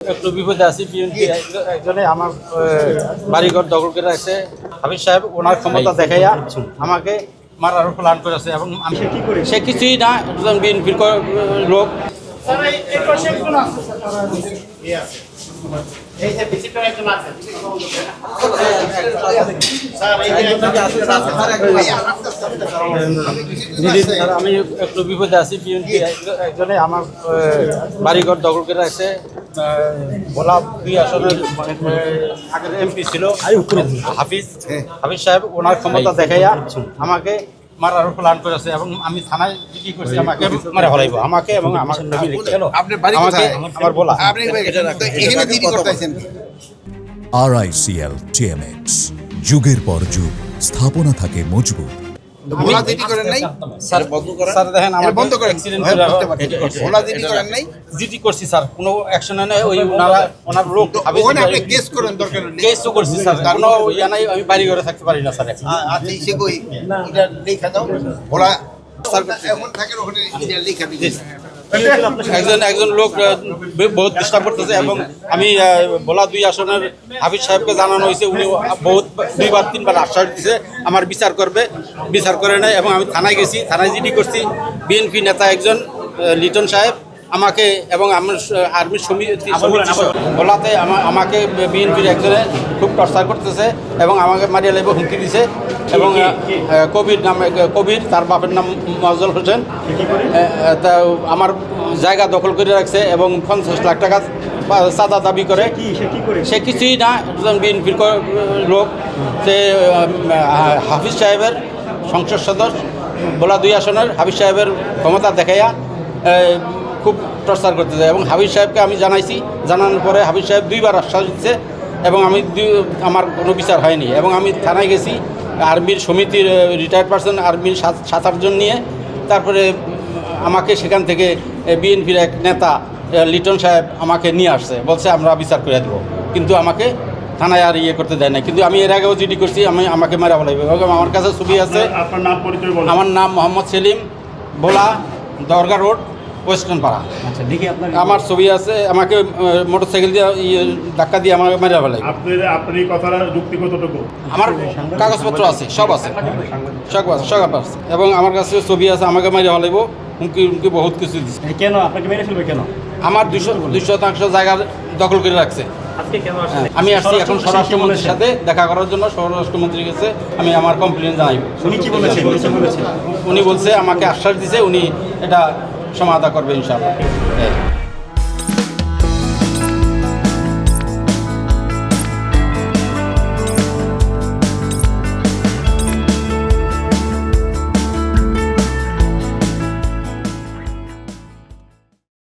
একটু বিপদে আছি। বিএনপি একজনে আমার বাড়িঘর দখল করে রাখছে। হাফিজ সাহেব ওনার ক্ষমতা দেখাইয়া আমাকে মারার প্ল্যান করেছে এবং সে কিছুই না, একজন বিএনপির লোক। আমি একটু বিপদে আছি। বিএনপি একজনে আমার বাড়িঘর দখল করে রাখছে। ভোলা 2 আসনের আগের এমপি ছিল হাফিজ সাহেব ওনার ক্ষমতা দেখাইয়া আমাকে মারার প্ল্যান করেছে এবং আমি থানায় জিডি করছি, আমাকে মারা হলাইব আমাকে এবং আমার বলা। RICL TMX যুগের পর যুগ স্থাপনা থাকে মজবুত। জিডি করছি স্যার, কোনো অ্যাকশন নেই। ওই ওনার লোক করছি স্যার, কোনো ইয়া নাই। আমি বাড়ি ঘরে থাকতে পারি না স্যার। একজন লোক বহুত ডিস্টার্ব করতেছে এবং আমি ভোলা 2 আসনের হাফিজ সাহেবকে জানানো হয়েছে। উনি বহুত 2-3বার আশ্বাস দিয়েছে আমার বিচার করবে, বিচার করে নেয় এবং আমি থানায় গেছি, থানায় জিডি করছি। বিএনপি নেতা একজন লিটন সাহেব আমাকে এবং আমার আর্মির সমিতি ভোলাতে আমাকে বিএনপির একজনে খুব টর্চার করতেছে এবং আমাকে মারিয়া লাইব হুমকি দিছে এবং কবির তার বাপের নাম মজল হোসেন, তা আমার জায়গা দখল করে রাখছে এবং 50 লাখ টাকা চাঁদা দাবি করে। সে কিছুই না, একজন বিএনপির লোক। সে হাফিজ সাহেবের সংসদ সদস্য, ভোলা 2 আসনের হাফিজ সাহেবের ক্ষমতা দেখাইয়া খুব টর্চার করতেছে এবং হাফিজ সাহেবকে আমি জানাইছি। জানানোর পরে হাফিজ সাহেব 2বার আশ্বাস দিচ্ছে এবং আমার কোনো বিচার হয়নি এবং আমি থানায় গেছি। আর্মির সমিতির রিটায়ার্ড পারসন আর্মির 7-8 জন নিয়ে, তারপরে আমাকে সেখান থেকে বিএনপির এক নেতা লিটন সাহেব আমাকে নিয়ে আসছে, বলছে আমরা বিচার করে দেবো, কিন্তু আমাকে থানায় আর ইয়ে করতে দেয় না। কিন্তু আমি এর আগেও জিডি করছি, আমাকে মারা বলাইবে। আমার কাছে ছবি আছে। আমার নাম মোহাম্মদ সেলিম, ভোলা দরগা রোড, ওয়েস্টার্ন পাড়া। আচ্ছা, দেখি আমার ছবি আছে। আমাকে মোটরসাইকেল দিয়ে ধাক্কা দিয়ে আমাকে মারা ফেলাই। আমার কাগজপত্র আছে, সব আছে, সব আছে এবং আমার কাছে ছবি আছে। আমাকে মারা ফেলাইব, হুমকি বহুত কিছু দিচ্ছে। কেন আপনাকে মেরে ফেলবে? কেন? আমার 200% জায়গা দখল করে রাখছে। আমি আসছি এখন স্বরাষ্ট্রমন্ত্রীর সাথে দেখা করার জন্য। স্বরাষ্ট্রমন্ত্রীর কাছে আমি আমার কমপ্লেন জানাইব। উনি কি বলেছেন? উনি বলছে, আমাকে আশ্বাস দিছে উনি এটা সমাধান করবে ইনশাআল্লাহ।